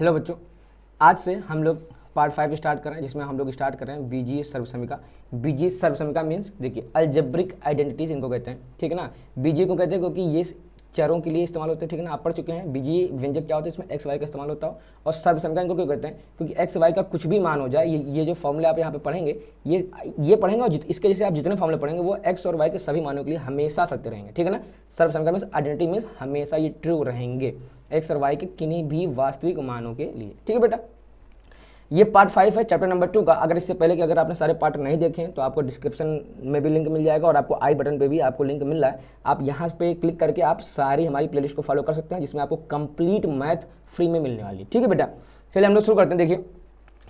Hello बच्चों, आज से हम लोग पार्ट 5 स्टार्ट कर रहे हैं, जिसमें हम लोग स्टार्ट कर रहे हैं बीजीय सर्वसमीका। बीजीय सर्वसमीका मीन्स देखिए अलजेब्रिक आइडेंटिटीज इनको कहते हैं, ठीक है ना। बीजीय को कहते हैं क्योंकि ये चरों के लिए इस्तेमाल होते हैं, ठीक है ना। आप पढ़ चुके हैं बीजीय व्यंजक क्या होता है, इसमें एक्स वाई का इस्तेमाल होता है। और सर्वसमीका इनको क्यों कहते हैं, क्योंकि एक्स वाई का कुछ भी मान हो जाए, ये जो फॉर्मूले आप यहाँ पे पढ़ेंगे, ये पढ़ेंगे और इसके जैसे आप जितने फॉर्मूले पढ़ेंगे वो एक्स और वाई के सभी मानों के लिए हमेशा सत्य रहेंगे, ठीक है ना। सर्वसमीका मीन्स आइडेंटिटी मीन्स हमेशा ये ट्रू रहेंगे एक्स और वाई के किन्हीं भी वास्तविक मानों के लिए, ठीक है बेटा। ये पार्ट 5 है चैप्टर नंबर 2 का। अगर इससे पहले कि अगर आपने सारे पार्ट नहीं देखे तो आपको डिस्क्रिप्शन में भी लिंक मिल जाएगा और आपको आई बटन पे भी आपको लिंक मिल रहा है। आप यहाँ पे क्लिक करके आप सारी हमारी प्लेलिस्ट को फॉलो कर सकते हैं, जिसमें आपको कंप्लीट मैथ फ्री में मिलने वाली है, ठीक है बेटा। चलिए हम लोग शुरू करते हैं। देखिए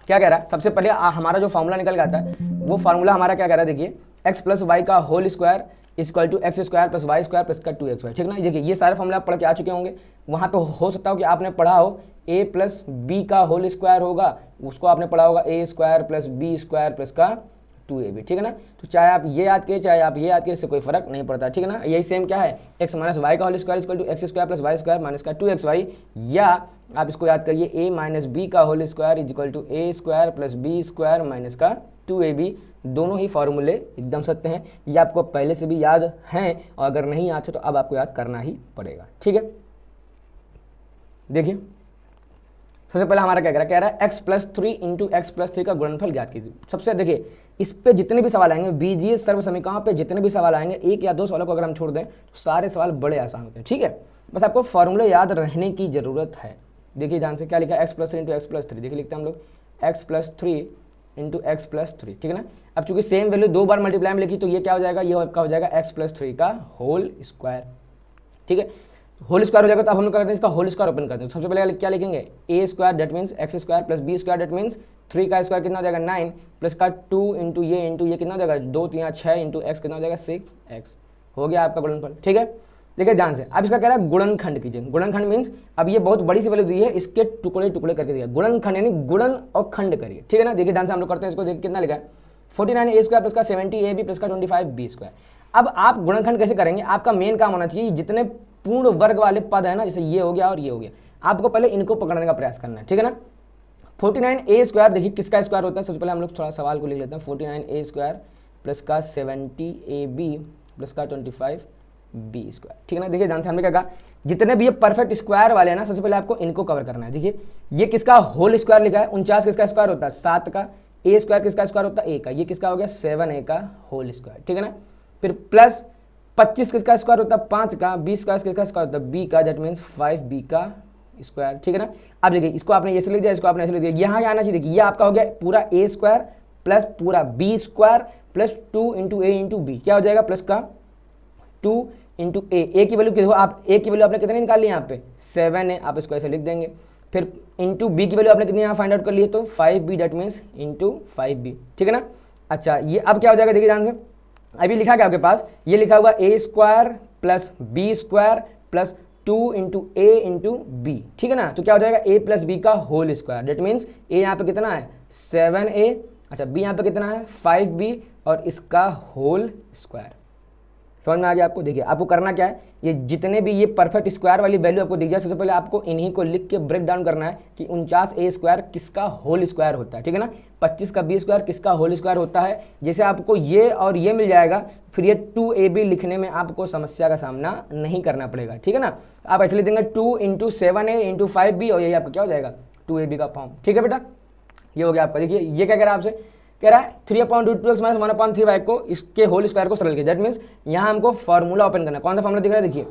क्या कह रहा है, सबसे पहले हमारा जो फार्मूला निकल के आता है वो फार्मूला हमारा क्या कह रहा है, देखिए एक्स प्लस वाई का whole square equal to x square plus Y square plus का 2xy, ठीक ना। देखिए ये सारे फॉर्मूला आप पढ़ के आ चुके होंगे। वहाँ पे हो सकता हो कि आपने पढ़ा हो a प्लस बी का होल स्क्वायर होगा, उसको आपने पढ़ा होगा a square plus B square plus का 2ab, ठीक है ना। तो चाहे आप ये याद किए चाहे आप ये याद किए, इससे कोई फर्क नहीं पड़ता, ठीक है ना। यही सेम क्या है, एक्स माइनस वाई का whole square equal to x square plus Y square minus का 2xy, या आप इसको याद करिए a माइनस बी का whole square equal to a square plus B square minus का 2ab। दोनों ही फॉर्मूले एकदम सत्य हैं, ये आपको पहले से भी याद हैं और अगर नहीं याद है तो अब आपको याद करना ही पड़ेगा, ठीक है। देखिए सबसे पहले हमारा क्या कह रहा है, x plus 3 into x plus 3 का गुणनफल ज्ञात कीजिए। सबसे देखिए इस पे जितने भी सवाल आएंगे, बीजीय सर्वसमीकरणों पे जितने भी सवाल आएंगे, एक या दो सवालों को अगर हम छोड़ दें तो सारे सवाल बड़े आसान होते हैं, ठीक है। बस आपको फॉर्मूले याद रहने की जरूरत है। देखिए ध्यान से क्या लिखा है, X plus 3 into x plus 3। देखिए लिखते हैं हम लोग x plus 3 into x plus 3, ठीक है ना। अब चूंकि सेम वैल्यू दो बार मल्टीप्लाई में लिखी तो ये क्या हो जाएगा, ये आपका हो जाएगा एक्स प्लस 3 का होल स्क्वायर, ठीक है। होल स्क्वायर हो जाएगा तो अब हम लोग करते हैं इसका होल स्क्वायर ओपन करते हैं। सबसे पहले क्या लिखेंगे, A square that means X square plus B square that means 3 का स्क्वायर कितना हो जाएगा 9 प्लस का 2 इंटू ये कितना हो जाएगा 2 3 6 इंटू एक्स कितना हो जाएगा 6x। हो गया आपका गुणनफल, ठीक है। देखिए ध्यान से अब इसका कह रहा है गुणनखंड कीजिए। गुणनखंड मीन्स अब ये बहुत बड़ी सी वैल्यू दी है, इसके टुकड़े टुकड़े करके दिया। गुणनखंड यानी गुणन और खंड करिए, ठीक है ना। देखिए ध्यान से हम लोग करते हैं इसको। देखिए कितना लिखा है 49a स्क्वायर प्लस का 70ab प्लस का 25b स्क्वायर। अब आप गुणनखंड कैसे करेंगे, आपका मेन काम होना चाहिए जितने पूर्ण वर्ग वाले पद है ना, जैसे ये हो गया और ये हो गया, आपको पहले इनको पकड़ने का प्रयास करना है, ठीक है ना। 49a स्क्वायर देखिए किसका स्क्वायर होता है, सबसे पहले हम लोग थोड़ा सवाल को लिख लेते हैं। 49a स्क्वायर प्लस का 70ab प्लस का 25b स्क्वायर, ठीक है ना। देखिए ध्यान से हमने क्या कहा, जितने भी ये परफेक्ट स्क्वायर वाले हैं ना, सबसे पहले आपको इनको कवर करना है। देखिए ये किसका होल स्क्वायर लिखा है, 49 किसका स्क्वायर होता है 7 का, a स्क्वायर किसका स्क्वायर होता है a का, ये किसका हो गया 7a का होल स्क्वायर, ठीक है ना। फिर प्लस 25 किसका स्क्वायर होता है 5 का, 20 स्क्वायर किसका स्क्वायर होता है b का, दैट मीन्स 5b का स्क्वायर, ठीक है ना। अब देखिए इसको आपने ऐसे लिख दिया, इसको आपने ऐसे लिख दिया, यहाँ आना चाहिए। देखिए ये आपका हो गया पूरा a स्क्वायर प्लस पूरा b square plus 2 into a into B, क्या हो जाएगा प्लस का 2 इंटू ए की वैल्यू देखो आप, a की वैल्यू आपने कितनी निकाल ली यहाँ पे 7 है, आप इसको ऐसे लिख देंगे। फिर इंटू बी की वैल्यू आपने कितनी यहाँ फाइंड आउट कर ली है तो 5b, that means into 5b, ठीक है ना। अच्छा ये अब क्या हो जाएगा, देखिए ध्यान से अभी लिखा क्या आपके पास, ये लिखा हुआ a square plus B square plus 2 into a into b, ठीक है ना। तो क्या हो जाएगा a प्लस बी का whole square, that means a यहाँ पे कितना है 7a, अच्छा b यहाँ पे कितना है 5b और इसका होल स्क्वायर। समझ में आ गया आपको। देखिए आपको करना क्या है, ये जितने भी ये परफेक्ट स्क्वायर वाली वैल्यू आपको दिख जाए, सबसे पहले आपको इन्हीं को लिख के ब्रेक डाउन करना है कि 49a स्क्वायर किसका होल स्क्वायर होता है, ठीक है ना। 25 का b स्क्वायर किसका होल स्क्वायर होता है। जैसे आपको ये और ये मिल जाएगा, फिर ये 2ab लिखने में आपको समस्या का सामना नहीं करना पड़ेगा, ठीक है ना। आप ऐसे लिख देंगे 2 इंटू 7a इंटू 5b और यही आपका क्या हो जाएगा 2ab का फॉर्म, ठीक है बेटा। ये हो गया आपका। देखिए ये क्या कह रहा है आपसे, कह रहा है 3/√2x माइनस 1/3y को इसके होल स्क्वायर को सरल किया। दैट मीन्स यहाँ हमको फॉर्मूला ओपन करना है। कौन सा फॉर्मूला दिख रहा है, देखिए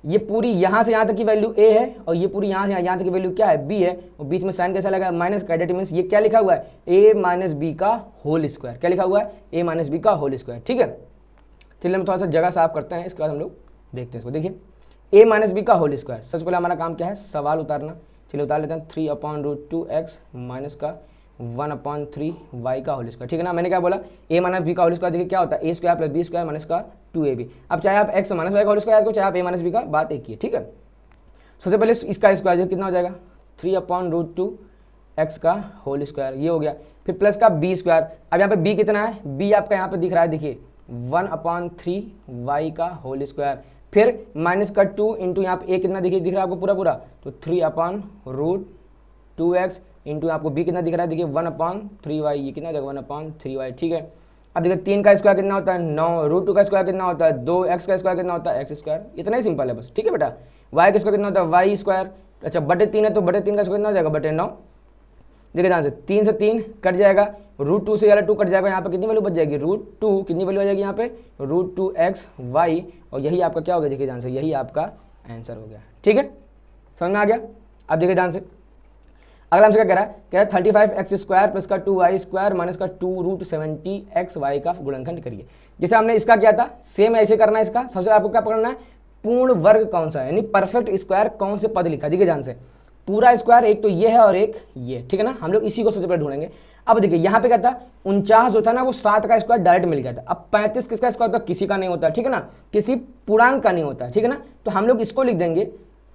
ये पूरी यहाँ से यहाँ तक की वैल्यू a है और ये पूरी यहाँ से यहाँ तक की वैल्यू क्या है b है, और बीच में साइन कैसा लगा माइनस का, दैट मीन्स ये क्या लिखा हुआ है a माइनस बी का होल स्क्वायर। क्या लिखा हुआ है a माइनस बी का होल स्क्वायर, ठीक है। चलिए हम थोड़ा सा जगह साफ करते हैं, इसके बाद हम लोग देखते हैं इसको। देखिए a माइनस बी का होल स्क्वायर, सबसे पहले हमारा काम क्या है सवाल उतारना। चलिए उतार लेते हैं 3/√2x माइनस का 1/3y का होल स्क्वायर, ठीक है ना। मैंने क्या बोला a माइनस बी का होल स्क्वायर, देखिए क्या होता है a square plus B square minus का 2ab। अब चाहे आप x माइनस वाई का होल स्क्वायर को, चाहे आप a माइनस बी का, बात एक ही है, ठीक है। सबसे पहले इसका स्क्वायर कितना हो जाएगा 3/√2x का होल स्क्वायर, ये हो गया। फिर प्लस का b स्क्वायर, अब यहाँ पे b कितना है, b आपका यहाँ पे दिख रहा है, देखिए 1/3y का होल स्क्वायर। फिर माइनस का 2 इंटू यहाँ पे a कितना देखिए दिख रहा है आपको पूरा पूरा, तो 3/√2 2x इंटू आपको b कितना दिख रहा है, देखिए 1/3y, ये कितना देगा 1/3y, ठीक है। अब देखिए 3 का स्क्वायर कितना होता है 9, √2 का स्क्वायर कितना होता है 2, x का स्क्वायर कितना होता है x स्क्वायर, इतना ही सिंपल है बस, ठीक है बेटा। y का स्क्वायर कितना होता है y स्क्वायर, अच्छा बटे 3 है तो बटे 3 का स्क्वायर कितना हो जाएगा बटे 9, देखिए ध्यान से 3 से 3 कट जाएगा, √2 से वाला 2 कट जाएगा, यहाँ पे कितनी वैल्यू बच जाएगी √2, कितनी वैल्यू आ जाएगी यहाँ पे √2xy, और यही आपका क्या हो गया, देखिए ध्यान से यही आपका आंसर हो गया, ठीक है, समझ में आ गया। अब देखिए ध्यान से अगला हमसे क्या कह रहा है 35x स्क्वायर प्लस का 2y स्क्वायर माइनस का 2√70xy का गुणनखंड करिए। जैसे हमने इसका किया था सेम ऐसे करना है इसका, सबसे आपको क्या पकड़ना है पूर्ण वर्ग कौन सा है, यानी परफेक्ट स्क्वायर कौन से पद लिखा, देखिए ध्यान से पूरा स्क्वायर एक तो ये है और एक ये, ठीक है ना, हम लोग इसी को सबसे पहले ढूंढेंगे। अब देखिए यहाँ पे क्या था 49 जो था ना वो 7 का स्क्वायर डायरेक्ट मिल गया था, अब 35 किसका स्क्वायर होता है, किसी का नहीं होता, ठीक है ना, किसी पूर्णांक का नहीं होता, ठीक है ना, तो हम लोग इसको लिख देंगे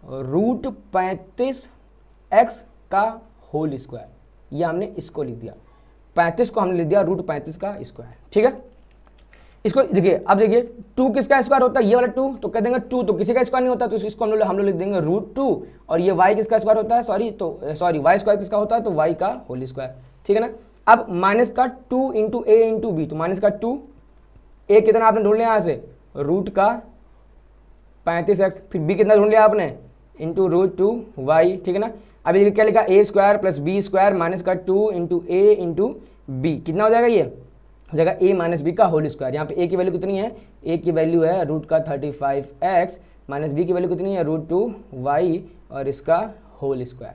√35x का होल स्क्वायर, ये हमने इसको लिख दिया, 35 को हमने लिख दिया √35 का स्क्वायर, ठीक है। इसको देखिए अब देखिए 2 किसका स्क्वायर होता है, ये वाला 2 तो कह देंगे 2 तो किसी का स्क्वायर नहीं होता, तो इसको हम लोग लिख देंगे √2, और ये y किसका स्क्वायर होता है, सॉरी y स्क्वायर किसका होता है, तो y का होल स्क्वायर, ठीक है ना। अब माइनस का 2 इंटू a इंटू बी, तो माइनस का 2 a कितना आपने ढूंढ लिया यहाँ से रूट का 35x, फिर b कितना ढूंढ लिया आपने इंटू √2y, ठीक है ना। अभी देखिए क्या लिखा a square plus B square minus का 2 इंटू a इंटू बी, कितना हो जाएगा ये हो जाएगा a माइनस बी का होल स्क्वायर। यहाँ पे a की वैल्यू कितनी है, a की वैल्यू है रूट का 35x माइनस बी की वैल्यू कितनी है √2y और इसका होल स्क्वायर,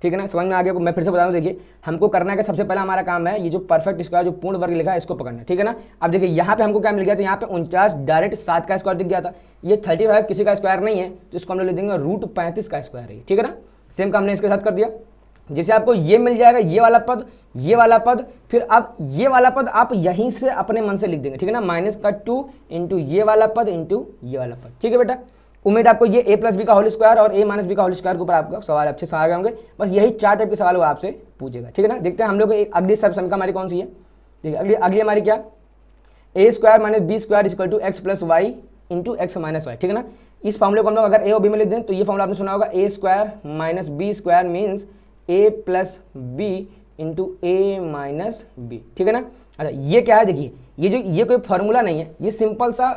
ठीक है ना, समझ में आ गया। मैं फिर से बता दूं, देखिए हमको करना है कि सबसे पहला हमारा काम है ये जो परफेक्ट स्क्वायर जो पूर्ण वर्ग लिखा है इसको पकड़ना, ठीक है ना। अब देखिए यहाँ पे हमको क्या मिल गया था, यहाँ पे 49 डायरेक्ट 7 का स्क्वायर दिख गया था, ये 35 किसी का स्क्वायर नहीं है तो इसको हम लोग लिख देंगे √35 का स्क्वायर है, ठीक है ना। सेम काम हमने इसके साथ कर दिया, जैसे आपको ये मिल जाएगा ये वाला पद ये वाला पद, फिर अब ये वाला पद आप यहीं से अपने मन से लिख देंगे, ठीक है ना, माइनस का 2 इंटू ये वाला पद इंटू ये वाला पद, ठीक है बेटा। उम्मीद आपको ये a प्लस बी का होल स्क्वायर और a माइनस बी का होल स्क्वायर के ऊपर आपका सवाल अच्छे से आ गए होंगे, बस यही 4 टाइप के सवाल वो आपसे पूछेगा, ठीक है ना। देखते हैं हम लोग अगली सर्वसमीकरण हमारी कौन सी है, ठीक है, अगली हमारी क्या a square minus b square equal to x plus y into x minus y, ठीक है ना। इस फॉर्मूले को हम लोग अगर a और b में लिख दें तो ये फॉर्मूला आपने सुना होगा a square minus b square means a plus B into a minus b, ठीक है ना। अच्छा ये क्या है, देखिए ये कोई फॉर्मूला नहीं है, ये सिंपल सा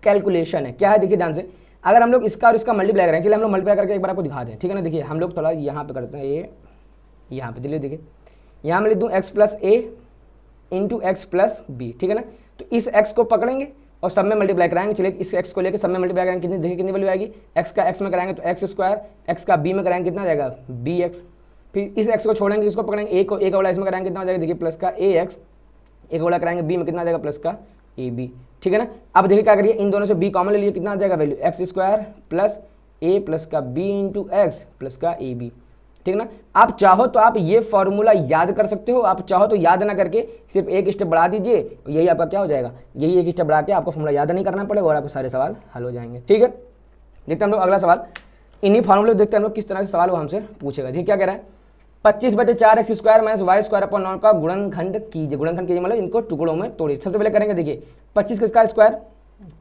कैलकुलेशन है, क्या है देखिए ध्यान से, अगर हम लोग इसका और इसका मल्टीप्लाई करें, चलिए हम लोग मल्टीप्लाई करके एक बार आपको दिखा दें, ठीक है ना। देखिए हम लोग थोड़ा यहाँ पे करते हैं, ये यहाँ पे चलिए देखिए यहाँ मैं लिख दूँ x plus a into x plus b, ठीक है ना। तो इस x को पकड़ेंगे और सब में मल्टीप्लाई कराएंगे, चलिए इस x को लेकर सब में मल्टीप्लाई करेंगे, कितनी देखिए कितनी वैल्यू आएगी, x का x में कराएंगे तो एक्स स्क्वायर, एक्स का b में कराएंगे कितना जाएगा bx, फिर इस x को छोड़ेंगे इसको पकड़ेंगे a का वाला इसमें कराएंगे कितना हो जाएगा देखिए प्लस का ax, एक वाला कराएंगे b में कितना आ जाएगा प्लस का ab, ठीक है ना। अब देखिए क्या करिए इन दोनों से b कॉमन ले लीजिए, कितना आ जाएगा value x square plus a plus का b इंटू एक्स प्लस का ab, ठीक है ना। आप चाहो तो आप ये फॉर्मूला याद कर सकते हो, आप चाहो तो याद ना करके सिर्फ एक स्टेप बढ़ा दीजिए, यही आपका क्या हो जाएगा, यही एक स्टेप बढ़ा के आपको फॉर्मूला याद नहीं करना पड़ेगा और आपके सारे सवाल हल हो जाएंगे, ठीक है। देखते हैं हम लोग अगला सवाल, इन्हीं फॉर्मूले देखते हैं हम लोग किस तरह से सवाल वो हमसे पूछेगा, ठीक है। क्या कह रहा है 25/4 x square minus y square upon 9 का गुणनखंड कीजिए, गुणनखंड कीजिए मतलब इनको टुकड़ों में तोड़िए। सबसे पहले करेंगे देखिए 25 किसका स्क्वायर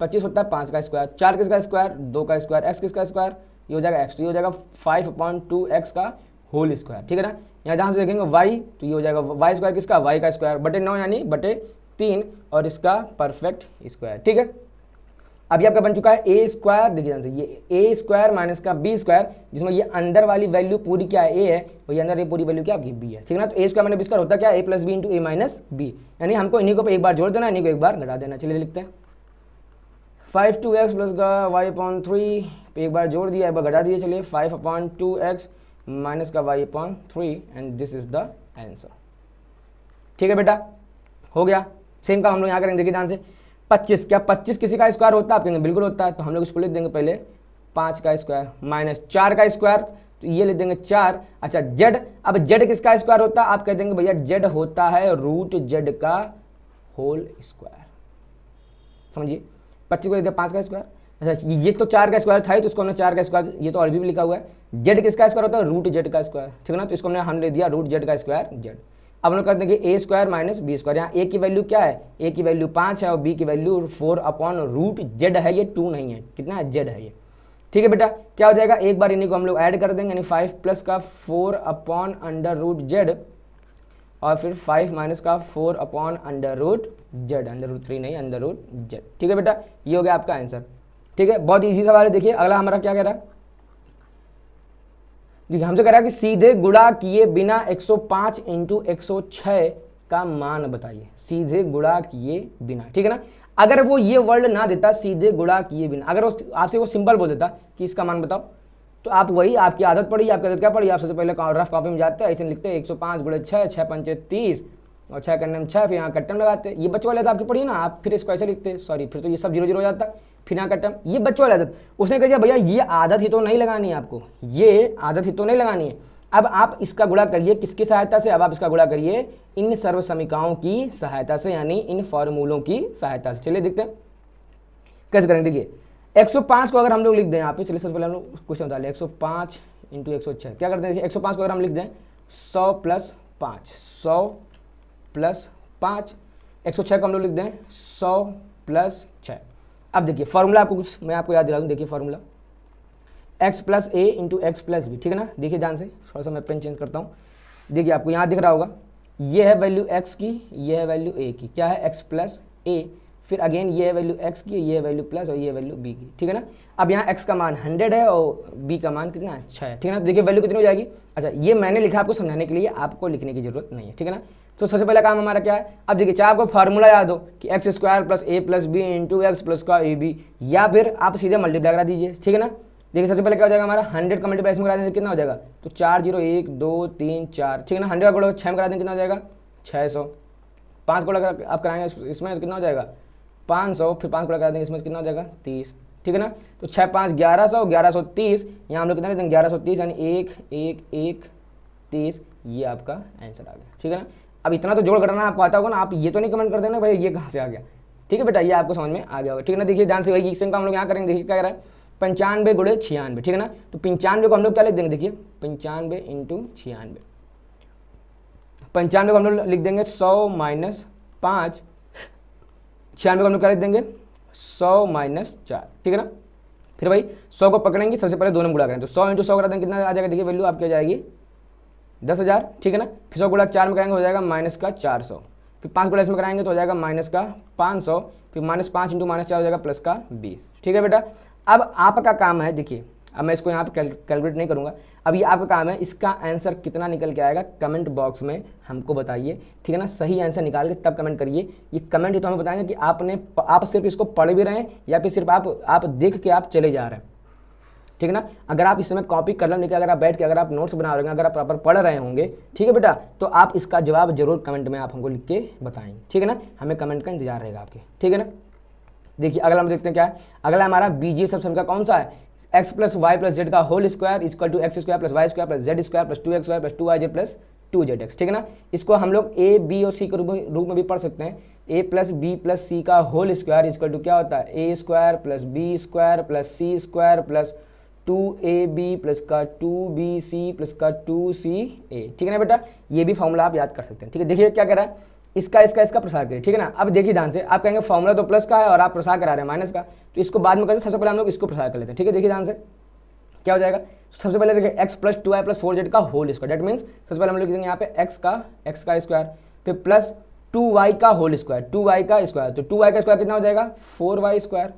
25 होता है 5 का स्क्वायर, 4 किसका स्क्वायर 2 का स्क्वायर, x किसका स्क्वायर ये हो जाएगा x, तो ये हो जाएगा 5/2x का होल स्क्वायर, ठीक है ना। यहाँ जहाँ से देखेंगे y तो ये हो जाएगा y स्क्वायर किसका y का स्क्वायर बटे 9 यानी बटे 3 और इसका परफेक्ट स्क्वायर, ठीक है। अभी आपका बन चुका है ए स्क्वायर, देखिए ध्यान से ये ए स्क्वायर माइनस का बी स्क्वायर, जिसमें ये अंदर वाली वैल्यू पूरी क्या है ए है और ये अंदर ये पूरी वैल्यू क्या आपकी बी है, ठीक है ना। तो ए स्क्वायर माइनस बी स्क्वायर होता क्या है ए प्लस बी इंटू ए माइनस बी, यानी हमको इन्हीं को एक बार जोड़ देना इन्हीं को एक बार घटा देना। चलिए लिखते हैं 5/2x प्लस का y/3 पे एक बार जोड़ दिया एक बार घटा दिए, चलिए 5/2x माइनस का y/3 and this is the answer, ठीक है बेटा हो गया। सेम काम हम लोग यहाँ करेंगे, देखिए ध्यान से 25 क्या 25 किसी का स्क्वायर होता है आप कहेंगे बिल्कुल होता है, तो हम लोग इसको लिख देंगे पहले 5 का स्क्वायर माइनस 4 का स्क्वायर, तो ये लिख देंगे 4। अच्छा z, अब z किसका स्क्वायर होता है आप कह देंगे भैया z होता है रूट z का होल स्क्वायर, समझिए 25 को लिख दिया 5 का स्क्वायर। अच्छा ये तो 4 का स्क्वायर था ही तो उसको हमने 4 का स्क्वायर, ये तो और भी लिखा हुआ है, z किसका स्क्वायर होता है रूट z का स्क्वायर, ठीक है ना, तो इसको हमने लिख दिया रूट z का स्क्वायर z। अब हम लोग कर देंगे ए स्क्वायर माइनस बी स्क्वायर, यहाँ ए की वैल्यू क्या है ए की वैल्यू 5 है और बी की वैल्यू 4/√z है, ये 2 नहीं है, कितना है z है ये। ठीक है बेटा, क्या हो जाएगा, एक बार इन्हीं को हम लोग ऐड कर देंगे, यानी 5 प्लस का 4 अपॉन अंडर रूट जेड और फिर 5 माइनस का 4 upon under root z, under root 3 नहीं, अंडर रूट जेड। ठीक है बेटा, ये हो गया आपका आंसर। ठीक है, बहुत इजी सवाल है। देखिए अगला हमारा क्या कह रहा है, देखिए हमसे कह रहा है कि सीधे गुणा किए बिना 105 इंटू 106 का मान बताइए, सीधे गुणा किए बिना। ठीक है ना, अगर वो ये वर्ड ना देता सीधे गुणा किए बिना, अगर आपसे वो सिंपल बोल देता कि इसका मान बताओ, तो आप वही, आपकी आदत पड़ी, आपकी आदत क्या पड़ी, आप सबसे पहले रफ कॉपी में जाते हैं, ऐसे लिखते हैं 105 गुणे 6, 6 पंचे 30 और 6 करने में 6, फिर यहाँ कट्टम लगाते हैं। ये बच्चों वाले आपकी पढ़ी ना, आप फिर इसको ऐसे लिखते, सॉरी फिर तो ये सब 0 0 हो जाता, फिर यहाँ कट्टम, ये बच्चों वाली आदत। उसने कह दिया भैया ये आदत ही तो नहीं लगानी है आपको, ये आदत ही तो नहीं लगानी है। अब आप इसका गुणा करिए किसकी सहायता से, अब आप इसका गुणा करिए इन सर्व समीकरणों की सहायता से, यानी इन फॉर्मूलों की सहायता से। चलिए देखते हैं कैसे करेंगे। देखिए 105 को अगर हम लोग लिख दें यहाँ पे, चलिए सबसे पहले हम लोग क्वेश्चन बता लें, 105 इंटू 106 क्या करते हैं, 105 को अगर हम लिख दें 100 प्लस 5, 100 प्लस 5, 106 को हम लोग लिख दें 100 प्लस 6। अब देखिए फॉर्मूला आपको कुछ मैं आपको याद दिला दूँ, देखिए फॉर्मूला x प्लस ए इंटू एक्स प्लस बी। ठीक है ना, देखिए ध्यान से, थोड़ा सा मैं पेन चेंज करता हूँ। देखिए आपको यहाँ दिख रहा होगा, ये है वैल्यू x की, ये है वैल्यू a की, क्या है x प्लस ए, फिर अगेन ये है वैल्यू x की, ये है वैल्यू प्लस और ये है वैल्यू b की। ठीक है ना, अब यहाँ x का मान 100 है और b का मान कितना है 6 है। ठीक है ना, देखिए वैल्यू कितनी हो जाएगी। अच्छा ये मैंने लिखा आपको समझाने के लिए, आपको लिखने की जरूरत नहीं है। ठीक है ना, तो सबसे पहला काम हमारा क्या है, अब देखिए चाहे आपको फार्मूला याद हो कि X square plus A plus B into x plus का ए बी, या फिर आप सीधे मल्टीप्लाई करा दीजिए। ठीक है ना, देखिए सबसे पहले क्या हो जाएगा हमारा 100 का मल्टीप्लाई इसमें करा देंगे कितना हो जाएगा, तो 4 0 1 2 3 4। ठीक है ना, 100 का गुणा 6 में करा देंगे कितना हो जाएगा 600, 5 गुणा आप कराएंगे इसमें कितना हो जाएगा 500, फिर 5 गुणा करा देंगे इसमें कितना हो जाएगा 30। ठीक है ना, तो 6 5 1100, 1130, यहाँ हम लोग कितना देंगे 1130, यानी 1 1 1 30, ये आपका आंसर आ गया। ठीक है ना, अब इतना तो जोड़ करना आपको आता होगा ना, आप ये तो नहीं कमेंट कर देना भाई ये कहाँ से आ गया। ठीक है बेटा, ये आपको समझ में आ गया होगा। ठीक है ना, देखिए ध्यान से वही क्वेश्चन का हम लोग यहाँ करेंगे। देखिए क्या कह रहा है 95 गुणे 96। ठीक है ना, तो 95 को हम लोग क्या लिख देंगे, देखिए 95 इंटू 96, 95 को हम लोग लिख देंगे 100 माइनस 5, 96 को हम लोग क्या लिख देंगे 100 माइनस 4। ठीक है ना, फिर भाई 100 को पकड़ेंगे, सबसे पहले दोनों गुणा करें, तो 100 इंटू 100 करा देंगे कितना आ जाएगा, देखिए वैल्यू आपकी आ जाएगी 10,000। ठीक है ना, फिर 100 गुणा 4 में कराएंगे हो जाएगा माइनस का 400, फिर 5 गुणा इसमें कराएंगे तो हो जाएगा माइनस का 500, फिर माइनस 5 इंटू माइनस 4 हो जाएगा प्लस का 20। ठीक है बेटा, अब आपका काम है, देखिए अब मैं इसको यहाँ पे कैलकुलेट नहीं करूँगा, अब ये आपका काम है, इसका आंसर कितना निकल के आएगा कमेंट बॉक्स में हमको बताइए। ठीक है ना, सही आंसर निकाल के तब कमेंट करिए। ये कमेंट ही तो हमें बताएंगे कि आप सिर्फ इसको पढ़ भी रहे हैं या फिर सिर्फ आप देख के आप चले जा रहे हैं। ठीक है ना, अगर आप इस समय कॉपी कलम लेकर अगर आप बैठ के अगर आप नोट्स बना रहे हैं, अगर आप प्रॉपर पढ़ रहे होंगे, ठीक है बेटा, तो आप इसका जवाब जरूर कमेंट में आप हमको लिख के बताएंगे। ठीक है ना, हमें कमेंट का इंतजार रहेगा आपके। ठीक है ना, देखिए अगला हम देखते हैं क्या है, अगला हमारा बीजीय सब समीकरण कौन सा है, X plus Y plus Z का whole square equal to x square plus Y square plus Z square plus 2x square plus 2y Z plus 2zx। ठीक है ना, इसको हम लोग ए बी और सी के रूप में भी पढ़ सकते हैं। A plus B plus C का होल स्क्वायर इक्वल टू क्या होता है, A square plus B square plus C square plus 2ab plus का 2bc प्लस का 2ca। ठीक है ना बेटा, ये भी फॉर्मूला आप याद कर सकते हैं। ठीक है, देखिए क्या कह रहा है, इसका प्रसार करिए। ठीक है ना, अब देखिए ध्यान से, आप कहेंगे फॉर्मूला तो प्लस का है और आप प्रसार करा रहे हैं माइनस का, तो इसको बाद में करते हैं, सबसे पहले हम लोग इसको प्रसार कर लेते हैं। ठीक है, देखिए ध्यान से क्या हो जाएगा, सबसे पहले देखिए x plus 2y plus 4z का होल स्क्वायर, डेट मीन्स सबसे पहले हम लोग लिखेंगे यहाँ पे एक्स का स्क्वायर, फिर प्लस 2y का होल स्क्वायर, 2y का स्क्वायर, तो 2y का स्क्वायर कितना हो जाएगा 4y स्क्वायर।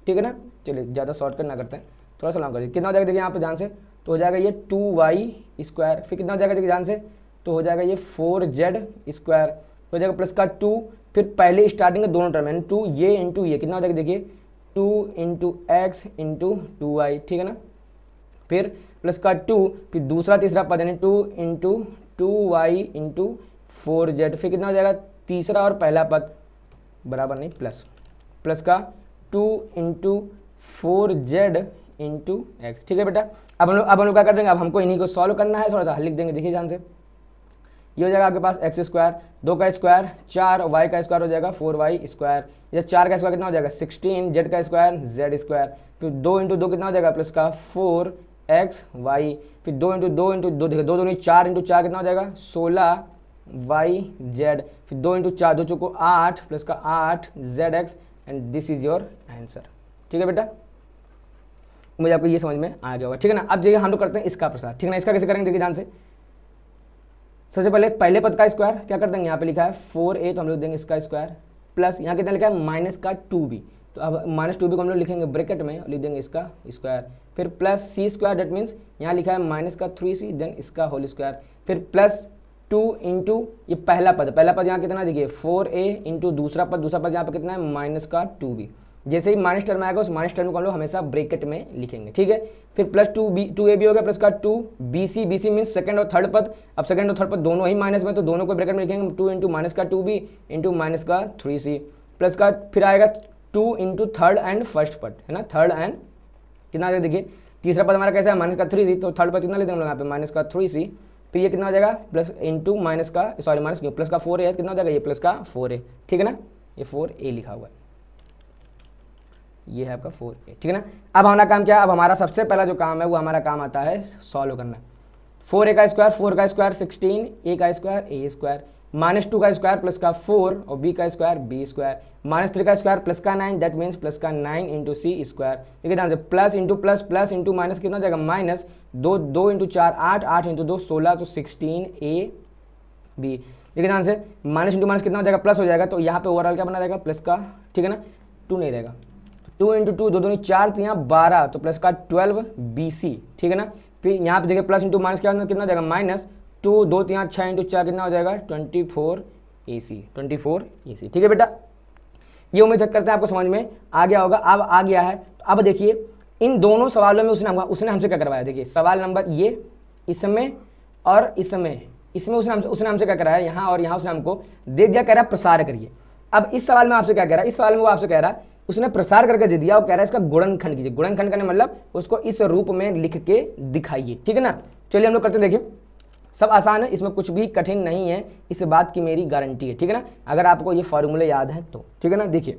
ठीक है ना, चलिए ज़्यादा शॉर्टकट ना करते हैं, थोड़ा सा लॉन्ग करिए, कितना हो जाएगा देखिए यहाँ पे ध्यान से, तो हो जाएगा ये 2y स्क्वायर, फिर कितना हो जाएगा देखिए ध्यान से, तो हो जाएगा ये 4z स्क्वायर, हो जाएगा प्लस का 2, फिर पहले स्टार्टिंग के दोनों टर्म यानी 2 ये इंटू ये कितना हो जाएगा देखिए 2 इंटू एक्स इंटू 2y। ठीक है ना, फिर प्लस का 2, फिर दूसरा तीसरा पद यानी 2 इंटू 2y इंटू 4z, फिर कितना हो जाएगा तीसरा और पहला पद बराबर नहीं प्लस का 2 इंटू 4z इंटू एक्स। ठीक है बेटा, अब हम लोग क्या कर देंगे, अब हमको इन्हीं को सॉल्व करना है, थोड़ा सा हल लिख देंगे। देखिए ध्यान से, ये हो जाएगा आपके पास एक्स स्क्वायर, 2 का स्क्वायर 4, वाई का स्क्वायर हो जाएगा 4y स्क्वायर, ये 4 का स्क्वायर कितना हो जाएगा 16, जेड का स्क्वायर जेड स्क्वायर, फिर 2 इंटू 2 कितना हो जाएगा प्लस का 4xy, फिर 2 इंटू 2 इंटू 2 देखिए 2 2 4 इंटू 4 कितना हो जाएगा 16yz, फिर 2 इंटू 4 2 चौको 8 प्लस का 8zx, and this is your answer. ठीक है बेटा, मुझे आपको ये समझ में आ गया होगा, ठीक है ना। अब देखिए हम लोग करते हैं इसका प्रसार, ठीक है ना। इसका कैसे करेंगे देखिए ध्यान से। सबसे पहले पद का स्क्वायर क्या कर देंगे, यहाँ पे लिखा है 4a तो हम लोग देंगे इसका स्क्वायर प्लस यहाँ कितना लिखा है माइनस का 2b, तो अब माइनस 2b को हम लोग लिखेंगे ब्रैकेट में और लिख देंगे इसका स्क्वायर, फिर plus c square that means यहाँ लिखा है माइनस का 3c देन इसका होल स्क्वायर, फिर प्लस 2 इंटू ये पहला पद यहाँ कितना देखिए 4a इंटू दूसरा पद यहाँ पे कितना है माइनस का 2b। जैसे ही माइनस टर्म आएगा उस माइनस टर्म को हम लोग हमेशा ब्रैकेट में लिखेंगे, ठीक है। फिर प्लस 2ab हो गया प्लस का 2bc, bc मीन्स सेकंड और थर्ड पद, अब सेकंड और थर्ड पद दोनों ही माइनस में तो दोनों को ब्रैकेट में लिखेंगे 2 इंटू माइनस का 2b इंटू माइनस का 3c प्लस का फिर आएगा 2 इंटू थर्ड एंड फर्स्ट पद, है ना। थर्ड एंड कितना आ जाएगा देखिए, तीसरा पद हमारा कैसा है माइनस का 3c, तो थर्ड पद कितना लेते हैं हम लोग यहाँ पे माइनस का 3c, फिर ये कितना हो जाएगा प्लस इंटू माइनस का माइनस क्यों प्लस का 4a कितना हो जाएगा ये प्लस का 4a, ठीक है ना। ये 4a लिखा हुआ है, ये है आपका 4a, ठीक है ना। अब हमारा काम क्या है, अब हमारा सबसे पहला जो काम है वो हमारा काम आता है सॉल्व करना। 4a का स्क्वायर 4 का स्क्वायर 16, a का स्क्वायर a स्क्वायर, माइनस 2 का स्क्वायर प्लस का 4 और b का स्क्वायर b स्क्वायर, माइनस 3 का स्क्वायर प्लस का 9 दैट मीन्स प्लस का 9 इंटू सी स्क्वायर, ठीक है ध्यान से। प्लस इंटू माइनस कितना हो जाएगा माइनस 2 इंटू 4 8, 8 इंटू 2 16 तो 16a b, ठीक है ध्यान से। माइनस इंटू माइनस कितना हो जाएगा प्लस हो जाएगा, तो यहाँ पे ओवरऑल क्या बना रहेगा प्लस का, ठीक है ना, 2 नहीं रहेगा, 2 इंटू 2 2 4 तो यहाँ 12 तो प्लस का 12bc, ठीक है ना। फिर यहाँ पे देखिए प्लस इंटू माइनस कितना हो जाएगा माइनस 2 2 यहाँ 6 इंटू 4 कितना हो जाएगा 24ac, ठीक है बेटा। ये उम्मीद करते हैं आपको समझ में आ गया होगा। अब आ गया है तो अब देखिए इन दोनों सवालों में उसने हमसे क्या करवाया, देखिए सवाल नंबर ये इसमें और इसमें उसने हमसे क्या कराया यहाँ और यहाँ, उसने हमको दे दिया, कह रहा है प्रसार करिए। अब इस सवाल में आपसे क्या कह रहा है, इस सवाल में वो आपसे कह रहा है उसने प्रसार करके दे दिया और कह रहा है इसका गुणनखंड कीजिए। गुणनखंड करने मतलब उसको इस रूप में लिख के दिखाइए, ठीक है ना। चलिए हम लोग करते हैं, देखिए सब आसान है, इसमें कुछ भी कठिन नहीं है, इस बात की मेरी गारंटी है, ठीक है ना, अगर आपको ये फॉर्मूले याद हैं तो, ठीक है ना। देखिए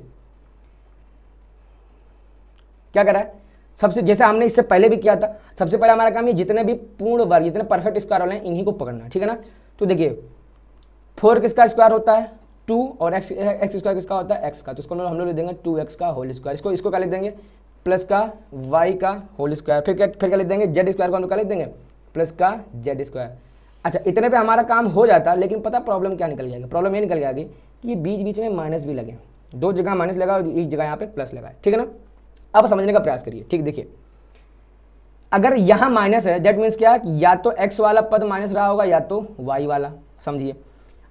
क्या कर रहा है, सबसे जैसे हमने इससे पहले भी किया था, सबसे पहले हमारा काम ये जितने भी पूर्ण वर्ग जितने परफेक्ट स्क्वायर वाले हैं इन्हीं को पकड़ना, ठीक है ना। तो देखिए 4 किसका स्क्वायर होता है 2 और एक्स स्क्वायर किसका होता है x का, तो इसको हम लोग लिख देंगे 2x का होल स्क्वायर, इसको क्या लिख देंगे प्लस का y का होल स्क्वायर, फिर क्या लिख देंगे z स्क्वायर को हम लोग क्या लिख देंगे प्लस का z स्क्वायर। अच्छा इतने पे हमारा काम हो जाता, लेकिन पता प्रॉब्लम क्या निकल जाएगी, प्रॉब्लम ये निकल जाएगी कि ये बीच बीच में माइनस भी लगे, 2 जगह माइनस लगा और एक जगह यहाँ पे प्लस लगा है, ठीक है ना। अब समझने का प्रयास करिए, ठीक देखिए अगर यहाँ माइनस है दैट मीन्स क्या, या तो x वाला पद माइनस रहा होगा या तो y वाला, समझिए।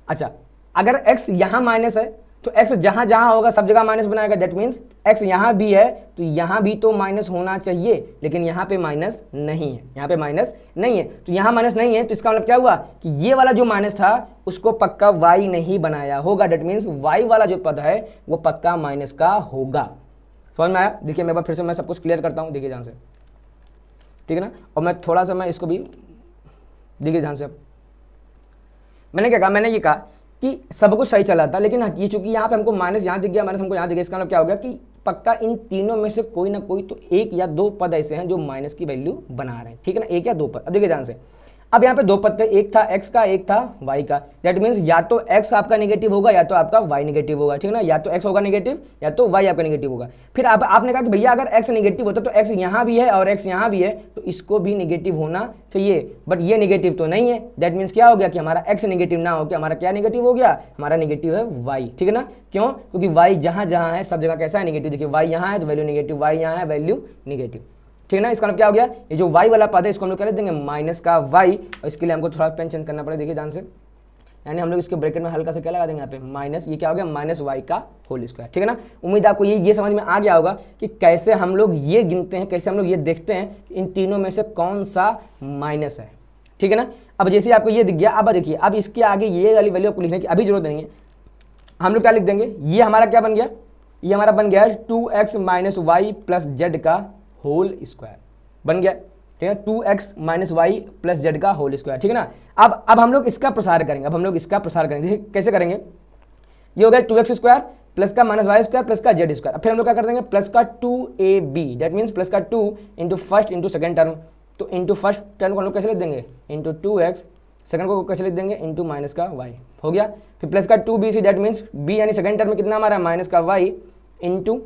अच्छा अगर x यहाँ माइनस है तो x जहाँ जहाँ होगा सब जगह माइनस बनाएगा, दैट मीन्स x यहाँ भी है तो यहाँ भी तो माइनस होना चाहिए, लेकिन यहाँ पे माइनस नहीं है, यहाँ पे माइनस नहीं है, तो यहाँ माइनस नहीं है तो इसका मतलब क्या हुआ कि ये वाला जो माइनस था उसको पक्का y नहीं बनाया होगा, दैट मीन्स y वाला जो पद है वो पक्का माइनस का होगा। समझ में आया। देखिए मैं फिर से मैं सब कुछ क्लियर करता हूँ, देखिए ध्यान से, ठीक है ना। और मैं थोड़ा सा मैं इसको भी देखिए ध्यान से। मैंने क्या कहा, मैंने ये कहा कि सब कुछ सही चला था, लेकिन ये चूंकि यहाँ पे हमको माइनस यहाँ दिख गया, माइनस हमको यहाँ दिख गया, इसका मतलब क्या हो गया कि पक्का इन तीनों में से कोई ना कोई तो 1 या 2 पद ऐसे हैं जो माइनस की वैल्यू बना रहे हैं, ठीक है ना, 1 या 2 पद। अब देखिए ध्यान से, अब यहाँ पे 2 पद थे, एक था x का एक था y का, दैट मीन्स या तो x आपका नेगेटिव होगा या तो आपका y नेगेटिव होगा, ठीक है ना, या तो x होगा नेगेटिव या तो y आपका नेगेटिव होगा। फिर आपने कहा कि भैया अगर x नेगेटिव होता तो x यहाँ भी है और x यहाँ भी है तो इसको भी नेगेटिव होना चाहिए, बट ये नेगेटिव तो नहीं है, दैट मीन्स क्या हो गया कि हमारा x नेगेटिव ना हो के हमारा क्या नेगेटिव हो गया, हमारा नेगेटिव है y, ठीक है ना। क्यों, क्योंकि y जहाँ जहाँ है सब जगह कैसा है नेगेटिव, देखिए y यहाँ है तो वैल्यू नेगेटिव, y यहाँ है वैल्यू नेगेटिव, ठीक है ना। इसका मतलब क्या हो गया, ये जो y वाला पद है इसको हम लोग क्या लिख देंगे माइनस का y, और इसके लिए हमको थोड़ा पेन चेंज करना पड़ेगा, देखिए ध्यान से, यानी हम लोग इसके ब्रैकेट में हल्का से क्या लगा देंगे यहाँ पे माइनस, ये क्या हो गया माइनस y का होल स्क्वायर, ठीक है ना। उम्मीद आपको ये समझ में आ गया होगा कि कैसे हम लोग ये गिनते हैं, कैसे हम लोग ये देखते हैं कि इन तीनों में से कौन सा माइनस है, ठीक है ना। अब जैसे आपको ये दिख गया, अब देखिए अब इसके आगे ये वाली वैल्यू आपको लिखने की अभी जरूरत नहीं है, हम लोग क्या लिख देंगे, ये हमारा क्या बन गया, ये हमारा बन गया 2x minus y plus Z का होल स्क्वायर बन गया, ठीक है, 2x minus y plus Z का होल स्क्वायर, ठीक है ना। अब हम लोग इसका प्रसार करेंगे, अब हम लोग इसका प्रसार करेंगे, देखिए कैसे करेंगे, ये हो गया 2x स्क्वायर प्लस का माइनस वाई स्क्वायर प्लस का जेड स्क्वायर। फिर हम लोग क्या कर देंगे प्लस का 2ab, दैट मीन्स प्लस का 2 into first into second term, तो इंटू फर्स्ट टर्म को हम लोग कैसे लिख देंगे इंटू 2x, सेकंड को कैसे लिख देंगे इंटू माइनस का y, हो गया। फिर प्लस का 2bc, दैट मीन्स b यानी सेकंड टर्म में कितना हमारा माइनस का y इंटू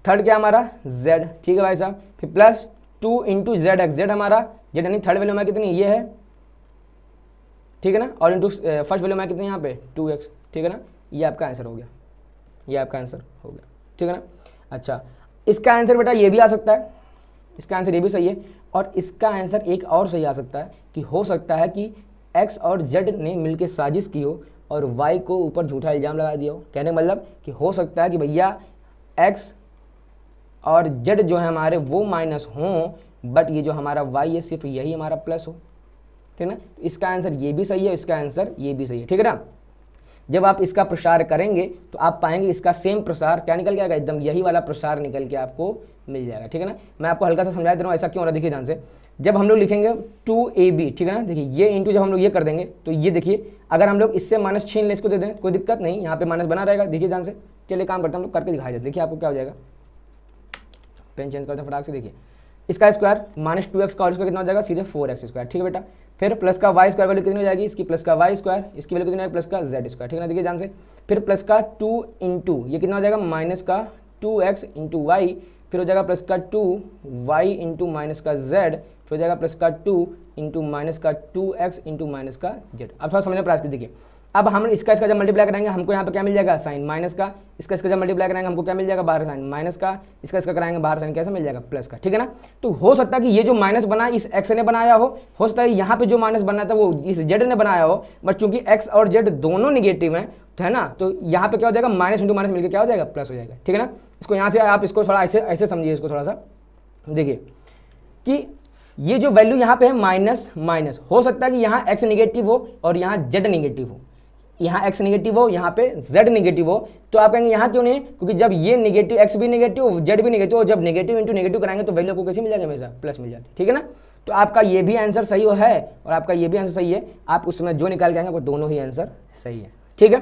थर्ड क्या हमारा z, ठीक है भाई साहब, फिर plus 2 into Z x, Z हमारा जेड यानी थर्ड वैल्यू हमारी कितनी ये है, ठीक है ना, और इंटू फर्स्ट वैल्यू हमारी कितनी यहाँ पे 2x, ठीक है ना, ये आपका आंसर हो गया, ये आपका आंसर हो गया, ठीक है ना। अच्छा, इसका आंसर बेटा ये भी आ सकता है, इसका आंसर ये भी सही है, और इसका आंसर एक और सही आ सकता है कि हो सकता है कि x और z ने मिलकर साजिश की हो और y को ऊपर झूठा इल्ज़ाम लगा दिया हो। कहने का मतलब कि हो सकता है कि भैया x और z जो है हमारे वो माइनस हों, बट ये जो हमारा y है सिर्फ यही हमारा प्लस हो, ठीक है ना। तो इसका आंसर ये भी सही है, इसका आंसर ये भी सही है, ठीक है ना। जब आप इसका प्रसार करेंगे तो आप पाएंगे इसका सेम प्रसार क्या निकल के आएगा, एकदम यही वाला प्रसार निकल के आपको मिल जाएगा, ठीक है ना। मैं आपको हल्का सा समझा दे रहा हूँ ऐसा क्यों हो रहा है, देखिए ध्यान से। जब हम लोग लिखेंगे 2ab, ठीक है ना, देखिए ये इंटू जब हम लोग ये कर देंगे तो ये देखिए अगर हम लोग इससे माइनस छीन ले, इसको दे दें कोई दिक्कत नहीं, यहाँ पे माइनस बना रहेगा, देखिए ध्यान से। चलिए काम करते हैं हम लोग, करके दिखाई देते, देखिए आपको क्या हो जाएगा। पेन चेंज करते हैं फटाक से, देखिए इसका स्क्वायर माइनस 2x का और स्क्वायर कितना हो जाएगा, सीधे 4x स्क्वायर, ठीक है बेटा। फिर प्लस का y स्क्वायर वैल्यू कितनी हो जाएगी, इसकी प्लस का y स्क्वायर, इसकी वैल्यू कितनी हो जाएगी प्लस का z स्क्वायर, ठीक है ना, देखिए ध्यान से। फिर प्लस का 2 इंटू ये कितना हो जाएगा माइनस का 2x इंटू वाई, फिर हो जाएगा प्लस का 2y इंटू माइनस का z, फिर हो जाएगा प्लस का 2 इंटू माइनस का 2x इंटू माइनस का z। अब थोड़ा समझने प्रयास कीजिए, देखिए अब हम इसका जब मल्टीप्लाई करेंगे हमको यहाँ पे क्या मिल जाएगा, साइन माइनस का, इसका जब मल्टीप्लाई करेंगे हमको क्या मिल जाएगा, बाहर साइन माइनस का, इसका कराएंगे बाहर साइन कैसे मिल जाएगा, प्लस का, ठीक है ना। तो हो सकता है कि ये जो माइनस बना इस एक्स ने बनाया हो सकता है यहाँ पे जो माइनस बना था वो इस जेड ने बनाया हो, बट चूंकि एक्स और जेड दोनों निगेटिव हैं है ना, तो यहाँ पे क्या हो जाएगा माइनस इंटू माइनस मिलकर क्या हो जाएगा, प्लस हो जाएगा, ठीक है ना। इसको यहाँ से आप इसको थोड़ा ऐसे समझिए, इसको थोड़ा सा देखिए कि ये जो वैल्यू यहाँ पे है माइनस माइनस, हो सकता है कि यहाँ एक्स निगेटिव हो और यहाँ जेड निगेटिव हो, यहाँ x नेगेटिव हो यहाँ पे z नेगेटिव हो, तो आप कहेंगे यहाँ क्यों नहीं है, क्योंकि जब ये नेगेटिव x भी नेगेटिव z भी नेगेटिव हो, जब नेगेटिव इंटू नेगेटिव कराएंगे तो वैल्यू को कैसे मिल जाएगा, हमेशा प्लस मिल जाती है, ठीक है ना। तो आपका ये भी आंसर सही है और आपका ये भी आंसर सही है, आप उसमें जो निकाल के आएंगे वो दोनों ही आंसर सही है, ठीक है।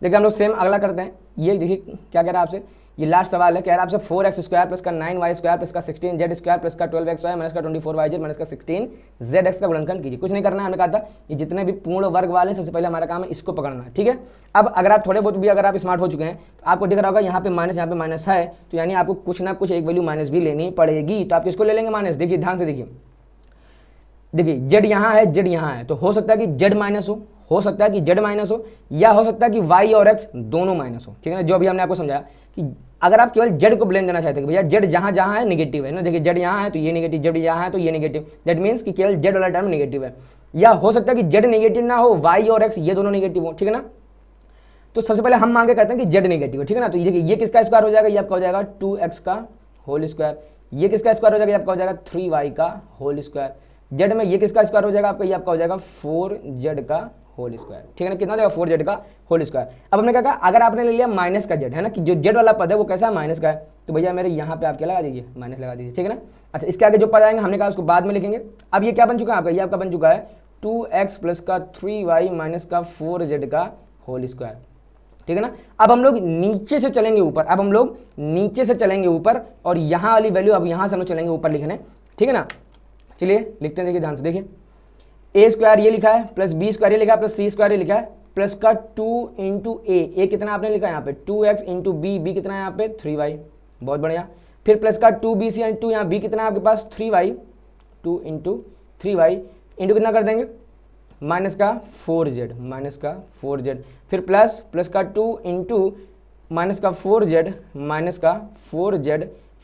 देखिए हम लोग सेम अगला करते हैं, ये देखिए क्या कह रहा है आपसे, ये लास्ट सवाल है, कह रहा है आपसे 4x स्क्वायर प्लस का 9y स्क्वायर प्लस का 16z स्क्वायर प्लस का 12xy माइनस का 24y माइनस का 16zx का गुणनखंड कीजिए। कुछ नहीं करना है, हमने कहा था ये जितने भी पूर्ण वर्ग वाले हैं सबसे पहले हमारा काम है इसको पकड़ना है, ठीक है। अब अगर आप थोड़े बहुत भी अगर आप स्मार्ट हो चुके हैं तो आपको दिख रहा होगा यहाँ पे माइनस है, तो यानी आपको कुछ ना कुछ एक वैल्यू माइनस भी लेनी पड़ेगी, तो आप किसको ले लेंगे माइनस, देखिए ध्यान से देखिए जेड यहाँ है, जेड यहाँ है, तो हो सकता है कि जेड माइनस हो सकता है कि जेड माइनस हो, या हो सकता है कि वाई और एक्स दोनों माइनस हो, ठीक है ना। जो अभी हमने आपको समझाया कि अगर आप केवल जेड को ब्लेम देना चाहते हैं कि भैया जेड जहाँ जहाँ है नेगेटिव है ना, देखिए जेड यहाँ है तो ये नेगेटिव, जेड यहाँ है तो ये नेगेटिव, दैट मीन्स कि केवल जेड वाला टर्म नेगेटिव है, या हो सकता है कि जेड नेगेटिव ना हो, वाई और एक्स ये दोनों नेगेटिव हो, ठीक है ना। तो सबसे पहले हम मांगे करते हैं कि जेड नेगेटिव है, ठीक है ना। तो देखिए ये किसका स्क्वायर हो जाएगा, ये आपका हो जाएगा 2x का होल स्क्वायर, ये किसका स्क्वायर हो जाएगा, ये आपका हो जाएगा 3y का होल स्क्वायर, जेड में ये किसका स्क्वायर हो जाएगा आपका, ये आपका हो जाएगा 4z का होल स्क्वायर, ठीक है ना, कितना हो जाएगा 4z का होल स्क्वायर। अब हमने क्या कहा, अगर आपने ले लिया माइनस का जेड है ना, कि जो जेड वाला पद है वो कैसा है माइनस का है, तो भैया मेरे यहाँ पे आप क्या लगा दीजिए माइनस लगा दीजिए, ठीक है ना। अच्छा इसके आगे जो पद आएंगे हमने कहा उसको बाद में लिखेंगे। अब ये क्या बन चुका है आपका, ये आपका बन चुका है 2x प्लस का 3y माइनस का 4z का होल स्क्वायर, ठीक है ना। अब हम लोग नीचे से चलेंगे ऊपर, अब हम लोग नीचे से चलेंगे ऊपर और यहाँ वाली वैल्यू अब यहाँ से हम लोग चलेंगे ऊपर लिखने, ठीक है ना। चलिए लिखते हैं, देखिए ध्यान से देखिए, ए स्क्वायर ये लिखा है प्लस बी स्क्वायर ये लिखा है प्लस सी स्क्वायर ये लिखा है प्लस का 2 इंटू ए कितना आपने लिखा है यहाँ पे 2x इंटू बी कितना है यहाँ पे 3y, बहुत बढ़िया। फिर प्लस का 2bc इंटू यहाँ बी कितना है आपके पास 3y, 2 इंटू 3y इंटू कितना कर देंगे माइनस का 4z, फिर प्लस का 2 इंटू माइनस का 4z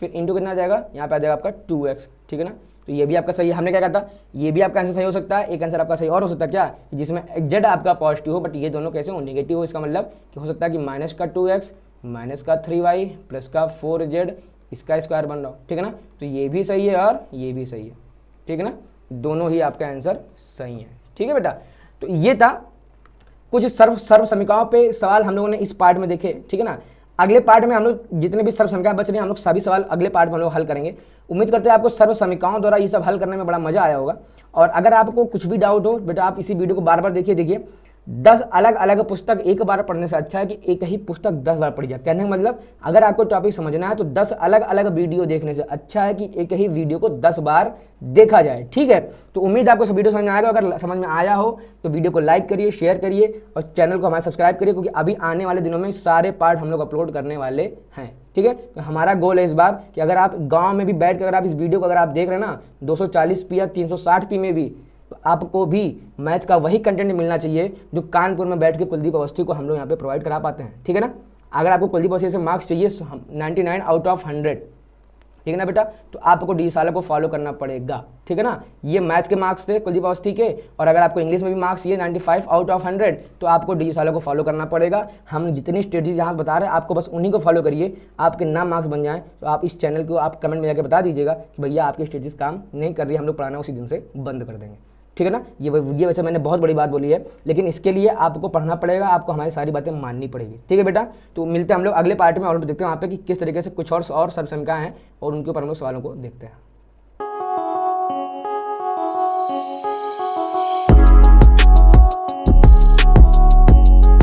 फिर इंटू कितना आ जाएगा, यहाँ पे आ जाएगा आपका 2x, ठीक है ना। तो ये भी आपका सही है, हमने क्या कहा था ये भी आपका आंसर सही हो सकता है, एक आंसर आपका सही और हो सकता है क्या, जिसमें जेड आपका पॉजिटिव हो बट ये दोनों कैसे हो नेगेटिव हो, इसका मतलब कि हो सकता है कि माइनस का 2x माइनस का 3y प्लस का 4z इसका स्क्वायर बन रहा हो, ठीक है ना। तो ये भी सही है और ये भी सही है, ठीक है ना, दोनों ही आपका आंसर सही है, ठीक है बेटा। तो ये था कुछ सर्व समीकरणों पे सवाल हम लोगों ने इस पार्ट में देखे, ठीक है ना। अगले पार्ट में हम लोग जितने भी सर्व समीकरण बच रहे हैं हम लोग सभी सवाल अगले पार्ट में हम लोग हल करेंगे। उम्मीद करते हैं आपको सर्व समीकरणों द्वारा ये सब हल करने में बड़ा मजा आया होगा। और अगर आपको कुछ भी डाउट हो बेटा आप इसी वीडियो को बार बार देखिए 10 अलग अलग पुस्तक एक बार पढ़ने से अच्छा है कि एक ही पुस्तक 10 बार पढ़ी जाए। कहने का मतलब अगर आपको टॉपिक समझना है तो 10 अलग अलग वीडियो देखने से अच्छा है कि एक ही वीडियो को 10 बार देखा जाए। ठीक है, तो उम्मीद है आपको सब वीडियो समझ में आएगा। अगर समझ में आया हो तो वीडियो को लाइक करिए, शेयर करिए और चैनल को हमारे सब्सक्राइब करिए, क्योंकि अभी आने वाले दिनों में सारे पार्ट हम लोग अपलोड करने वाले हैं। ठीक है, तो हमारा गोल है इस बार कि अगर आप गाँव में भी बैठ कर अगर आप इस वीडियो को अगर आप देख रहे हैं ना 240p या 360p में भी, तो आपको भी मैथ का वही कंटेंट मिलना चाहिए जो कानपुर में बैठ के कुलदीप अवस्थी को हम लोग यहाँ पे प्रोवाइड करा पाते हैं। ठीक है ना, अगर आपको कुलदीप अवस्थी से मार्क्स चाहिए 99 आउट ऑफ 100, ठीक है ना बेटा, तो आपको डी सालों को फॉलो करना पड़ेगा। ठीक है ना, ये मैथ के मार्क्स थे कुलदीप अवस्थी के, और अगर आपको इंग्लिश में भी मार्क्स चाहिए 95 आउट ऑफ 100, तो आपको डी सालों को फॉलो करना पड़ेगा। हम जितनी स्ट्रेटजी यहाँ बता रहे हैं आपको बस उन्हीं को फॉलो करिए, आपके नाम मार्क्स बन जाएं। तो आप इस चैनल को आप कमेंट में जाकर बता दीजिएगा कि भैया आपकी स्ट्रेटजीज काम नहीं कर रही, हम लोग पढ़ाना उसी दिन से बंद कर देंगे। ठीक है ना, ये वैसे मैंने बहुत बड़ी बात बोली है, लेकिन इसके लिए आपको पढ़ना पड़ेगा, आपको हमारी सारी बातें माननी पड़ेगी। ठीक है बेटा, तो मिलते हैं हम लोग अगले पार्ट में और देखते हैं वहाँ पे कि किस तरीके से कुछ और सर्व समीकरण हैं और उनके ऊपर हम लोग सवालों को देखते हैं।